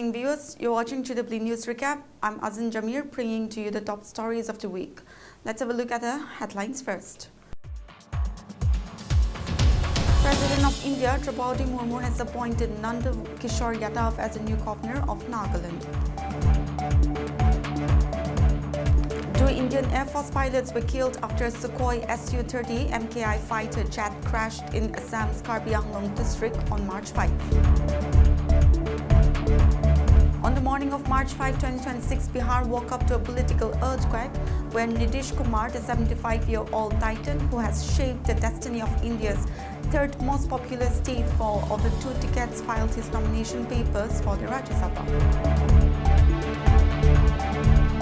evening, viewers. You're watching GW News Recap. I'm Azin Jamir, bringing to you the top stories of the week. Let's have a look at the headlines first. President of India, Draupadi Murmu, has appointed Nanda Kishore Yadav as the new governor of Nagaland. Two Indian Air Force pilots were killed after a Sukhoi Su-30 MKI fighter jet crashed in Assam's Karbi Anglong district on March 5. On the morning of March 5, 2026, Bihar woke up to a political earthquake when Nitish Kumar, the 75-year-old titan who has shaped the destiny of India's third most popular state for over 2 decades, filed his nomination papers for the Rajya Sabha.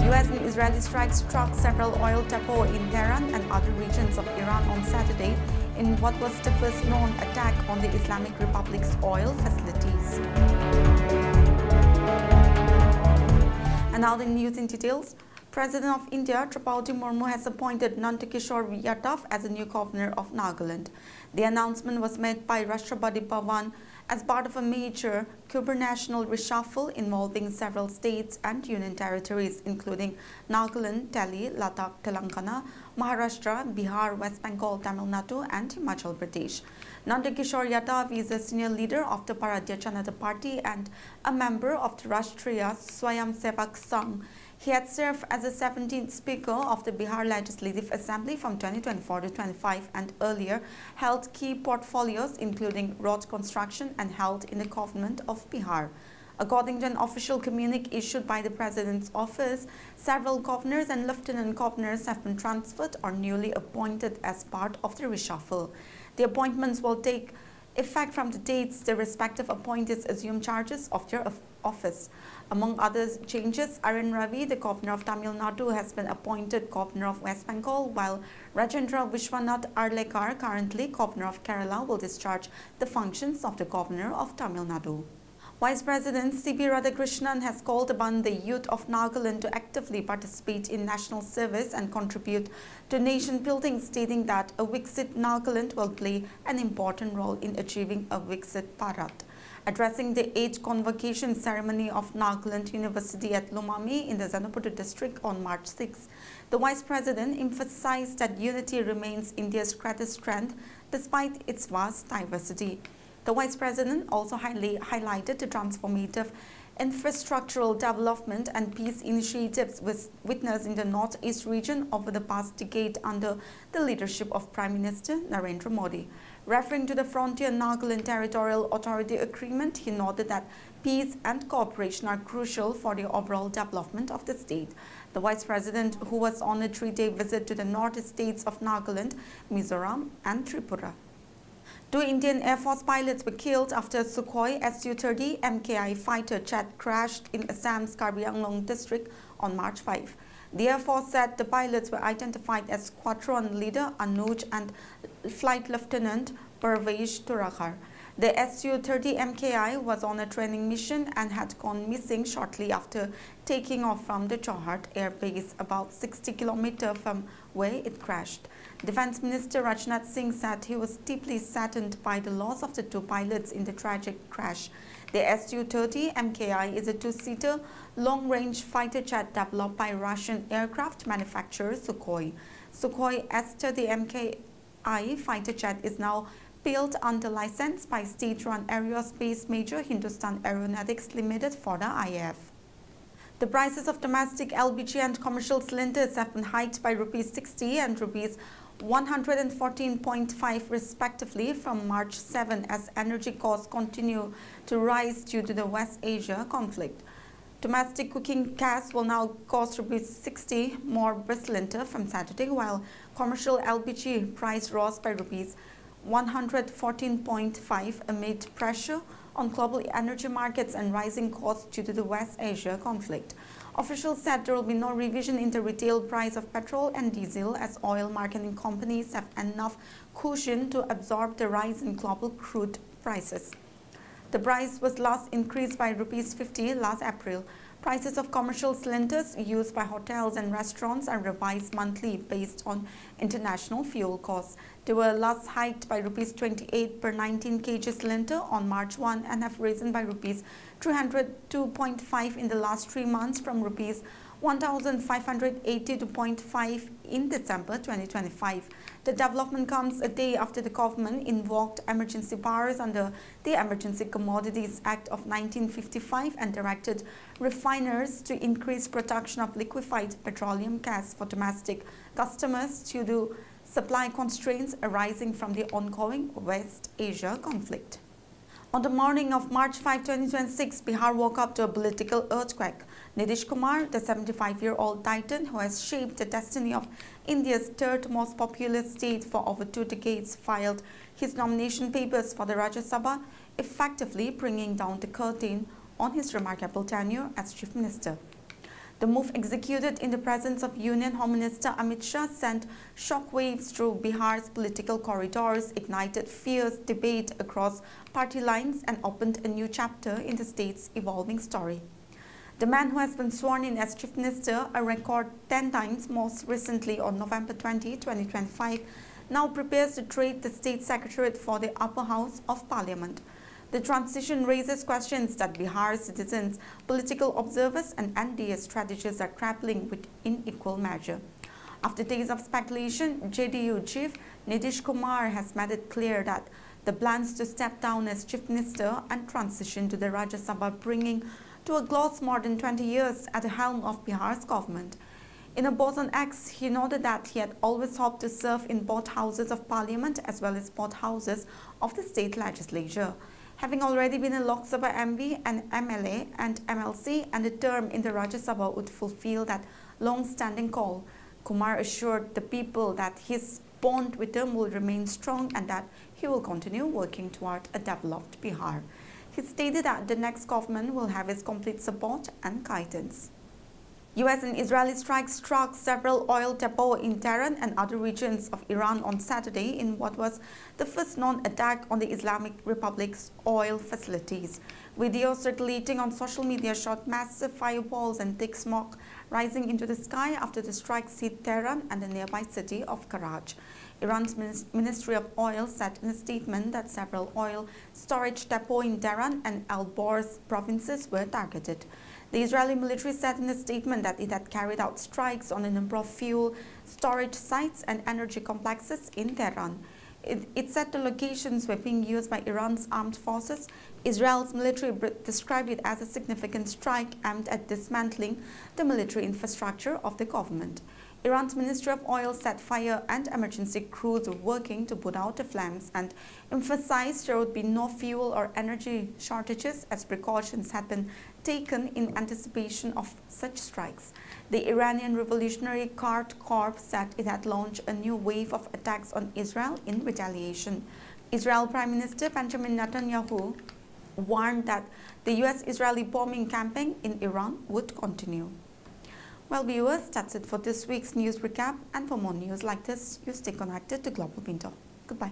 US and Israeli strikes struck several oil depots in Tehran and other regions of Iran on Saturday in what was the first known attack on the Islamic Republic's oil facilities. And now the news in details. President of India, Draupadi Murmu, has appointed Nanda Kishore Yadav as the new governor of Nagaland. The announcement was made by Rashtrapati Bhavan as part of a major gubernatorial reshuffle involving several states and union territories, including Nagaland, Delhi, Ladakh, Telangana, Maharashtra, Bihar, West Bengal, Tamil Nadu, and Himachal Pradesh. Nanda Kishore Yadav is a senior leader of the Bharatiya Janata Party and a member of the Rashtriya Swayamsevak Sangh. He had served as the 17th Speaker of the Bihar Legislative Assembly from 2024 to 25 and earlier held key portfolios including road construction and health in the government of Bihar. According to an official communique issued by the President's office, several governors and lieutenant governors have been transferred or newly appointed as part of the reshuffle. The appointments will take effect from the dates the respective appointees assume charges of their office. Among other changes, Arun Ravi, the governor of Tamil Nadu, has been appointed governor of West Bengal, while Rajendra Vishwanath Arlekar, currently governor of Kerala, will discharge the functions of the governor of Tamil Nadu. Vice President C.P. Radhakrishnan has called upon the youth of Nagaland to actively participate in national service and contribute to nation building, stating that a Viksit Nagaland will play an important role in achieving a Viksit Bharat. Addressing the 8th convocation ceremony of Nagaland University at Lumami in the Zanapur district on March 6, the Vice President emphasized that unity remains India's greatest strength despite its vast diversity. The Vice President also highlighted the transformative infrastructural development and peace initiatives witnessed in the Northeast region over the past decade under the leadership of Prime Minister Narendra Modi. Referring to the Frontier Nagaland Territorial Authority Agreement, he noted that peace and cooperation are crucial for the overall development of the state. The Vice President, who was on a 3-day visit to the north states of Nagaland, Mizoram and Tripura. 2 Indian Air Force pilots were killed after a Sukhoi Su-30 MKI fighter jet crashed in Assam's Karbi Anglong district on March 5. The Air Force said the pilots were identified as Squadron Leader Anuj and Flight Lieutenant Parvesh Turakhar. The Su-30 MKI was on a training mission and had gone missing shortly after taking off from the Chohat Air Base about 60 km from where it crashed. Defense Minister Rajnath Singh said he was deeply saddened by the loss of the 2 pilots in the tragic crash. The Su-30 MKI is a 2-seater long-range fighter jet developed by Russian aircraft manufacturer Sukhoi. Sukhoi Su-30 MKI fighter jet is now built under license by state-run aerospace major Hindustan Aeronautics Limited for the IAF. The prices of domestic LPG and commercial cylinders have been hiked by Rs 60 and Rs 114.5 respectively from March 7 as energy costs continue to rise due to the West Asia conflict. Domestic cooking gas will now cost Rs 60 more per cylinder from Saturday, while commercial LPG price rose by Rs 114.5 amid pressure on global energy markets and rising costs due to the West Asia conflict. Officials said there will be no revision in the retail price of petrol and diesel as oil marketing companies have enough cushion to absorb the rise in global crude prices. The price was last increased by Rs 50 last April. Prices of commercial cylinders used by hotels and restaurants are revised monthly based on international fuel costs. They were last hiked by Rs 28 per 19 kg cylinder on March 1 and have risen by Rs 302.5 in the last 3 months from Rs 1,582.5 in December 2025. The development comes a day after the government invoked emergency powers under the Emergency Commodities Act of 1955 and directed refiners to increase production of liquefied petroleum gas for domestic customers due to supply constraints arising from the ongoing West Asia conflict. On the morning of March 5, 2026, Bihar woke up to a political earthquake. Nitish Kumar, the 75-year-old titan who has shaped the destiny of India's third most populous state for over 2 decades, filed his nomination papers for the Rajya Sabha, effectively bringing down the curtain on his remarkable tenure as Chief Minister. The move, executed in the presence of Union Home Minister Amit Shah, sent shockwaves through Bihar's political corridors, ignited fierce debate across party lines, and opened a new chapter in the state's evolving story. The man who has been sworn in as Chief Minister a record 10 times, most recently on November 20, 2025, now prepares to trade the state secretariat for the upper house of parliament. The transition raises questions that Bihar citizens, political observers and NDA strategists are grappling with in equal measure. After days of speculation, JDU chief Nitish Kumar has made it clear that the plans to step down as Chief Minister and transition to the Rajya Sabha, bringing to a close more than 20 years at the helm of Bihar's government. In a post on X, he noted that he had always hoped to serve in both houses of parliament as well as both houses of the state legislature. Having already been a Lok Sabha MP, an MLA and MLC, and a term in the Rajya Sabha would fulfill that long-standing call, Kumar assured the people that his bond with them will remain strong and that he will continue working toward a developed Bihar. He stated that the next government will have his complete support and guidance. US and Israeli strikes struck several oil depots in Tehran and other regions of Iran on Saturday in what was the first known attack on the Islamic Republic's oil facilities. Videos circulating on social media showed massive fireballs and thick smoke rising into the sky after the strikes hit Tehran and the nearby city of Karaj. Iran's Ministry of Oil said in a statement that several oil storage depots in Tehran and Al-Borz provinces were targeted. The Israeli military said in a statement that it had carried out strikes on a number of fuel storage sites and energy complexes in Tehran. It said the locations were being used by Iran's armed forces. Israel's military described it as a significant strike aimed at dismantling the military infrastructure of the government. Iran's Ministry of Oil said fire and emergency crews were working to put out the flames and emphasized there would be no fuel or energy shortages as precautions had been taken in anticipation of such strikes. The Iranian Revolutionary Guard Corps said it had launched a new wave of attacks on Israel in retaliation. Israel Prime Minister Benjamin Netanyahu warned that the US-Israeli bombing campaign in Iran would continue. Well, viewers, that's it for this week's news recap. And for more news like this, you stay connected to Global Window. Goodbye.